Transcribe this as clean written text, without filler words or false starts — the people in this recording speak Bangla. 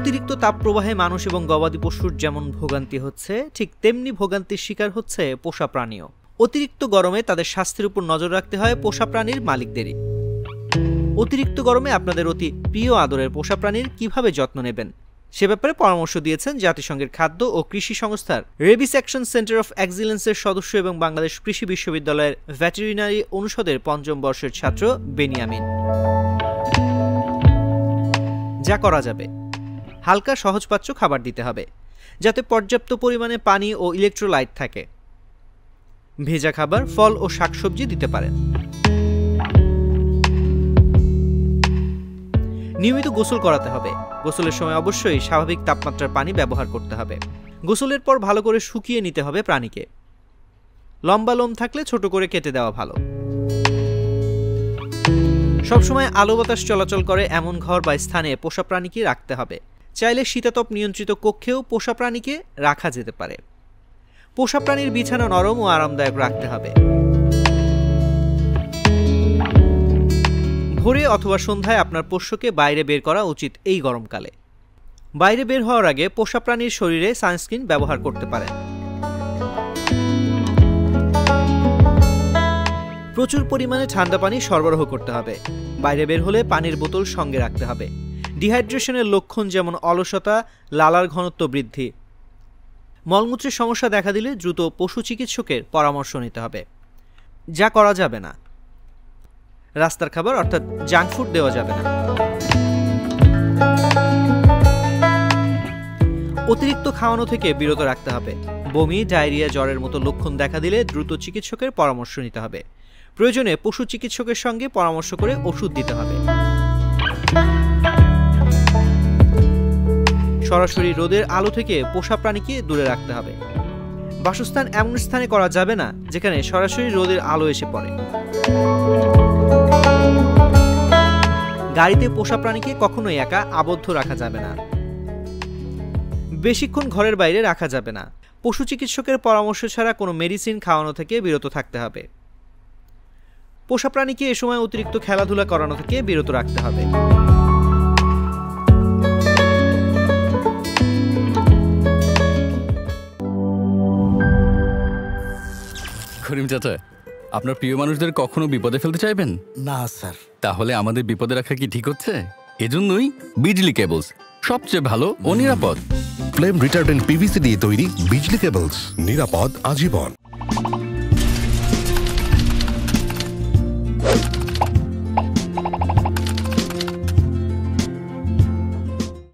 অতিরিক্ত তাপপ্রবাহে মানুষ এবং গবাদি পশুর যেমন ভোগান্তি হচ্ছে, ঠিক তেমনি ভোগান্তির শিকার হচ্ছে পোষা প্রাণীও। অতিরিক্ত গরমে তাদের স্বাস্থ্যের উপর নজর রাখতে হয় পোষা প্রাণীর মালিকদেরই। অতিরিক্ত গরমে আপনাদের অতি প্রিয় আদরের পোষা প্রাণীর কিভাবে যত্ন নেবেন সে ব্যাপারে পরামর্শ দিয়েছেন জাতিসংঘের খাদ্য ও কৃষি সংস্থার রেবিস অ্যাকশন সেন্টার অফ এক্সিলেন্সের সদস্য এবং বাংলাদেশ কৃষি বিশ্ববিদ্যালয়ের ভেটেরিনারি অনুষদের ৫ম বর্ষের ছাত্র বেনিয়ামিন। যা করা যাবে, হালকা সহজপাচ্য খাবার দিতে হবে যাতে পর্যাপ্ত পরিমাণে পানি ও ইলেকট্রোলাইট থাকে। ভেজা খাবার, ফল ও শাকসবজি দিতে পারেন। নিয়মিত গোসল করাতে হবে। গোসলের সময় অবশ্যই স্বাভাবিক তাপমাত্রার পানি ব্যবহার করতে হবে। গোসলের পর ভালো করে শুকিয়ে নিতে হবে প্রাণীকে। লম্বা লোম থাকলে ছোট করে কেটে দেওয়া ভালো। সবসময় আলো বাতাস চলাচল করে এমন ঘর বা স্থানে পোষা প্রাণীকে রাখতে হবে। চাইলে শীতাতপ নিয়ন্ত্রিত কক্ষেও পোষা প্রাণীকে রাখা যেতে পারে। পোষা প্রাণীর বিছানা নরম ও আরামদায়ক রাখতে হবে। ভোরে অথবা সন্ধ্যায় আপনার পোষ্যকে বাইরে বের করা উচিত এই গরমকালে। বাইরে বের হওয়ার আগে পোষা প্রাণীর শরীরে সানস্ক্রিন ব্যবহার করতে পারেন। প্রচুর পরিমাণে ঠান্ডা পানি সরবরাহ করতে হবে। বাইরে বের হলে পানির বোতল সঙ্গে রাখতে হবে। ডিহাইড্রেশনের লক্ষণ যেমন অলসতা, লালার ঘনত্ব বৃদ্ধি, মলমূত্রের সমস্যা দেখা দিলে দ্রুত পশু চিকিৎসকের পরামর্শ নিতে হবে। যা করা যাবে না, রাস্তার খাবার অর্থাৎ জাঙ্ক ফুড দেওয়া যাবে না। অতিরিক্ত খাওয়ানো থেকে বিরত রাখতে হবে। বমি, ডায়রিয়া, জ্বরের মতো লক্ষণ দেখা দিলে দ্রুত চিকিৎসকের পরামর্শ নিতে হবে। প্রয়োজনে পশু চিকিৎসকের সঙ্গে পরামর্শ করে ওষুধ দিতে হবে। সরাসরি রোদের আলো থেকে পোষা প্রাণীকে দূরে রাখতে হবে। বাসস্থান এমন স্থানে করা যাবে না যেখানে সরাসরি রোদের আলো এসে পড়ে। গাড়িতে পোষা প্রাণীকে কখনোই একা আবদ্ধ রাখা যাবে না। বেশিক্ষণ ঘরের বাইরে রাখা যাবে না। পশু চিকিৎসকের পরামর্শ ছাড়া কোনো মেডিসিন খাওয়ানো থেকে বিরত থাকতে হবে। পোষা প্রাণীকে এ সময় অতিরিক্ত খেলাধুলা করানো থেকে বিরত রাখতে হবে। করিম চাচা, আপনার প্রিয় মানুষদের কখনো বিপদে ফেলতে চাইবেন না স্যার। তাহলে আমাদের বিপদে রাখা কি ঠিক হচ্ছে? এজন্যই বিজলি কেবলস সবচেয়ে ভালো ও নিরাপদ। ফ্লেম রিটার্ডেন্ট পিভিসি দিয়ে তৈরি বিজলি কেবলস, নিরাপদ আজীবন।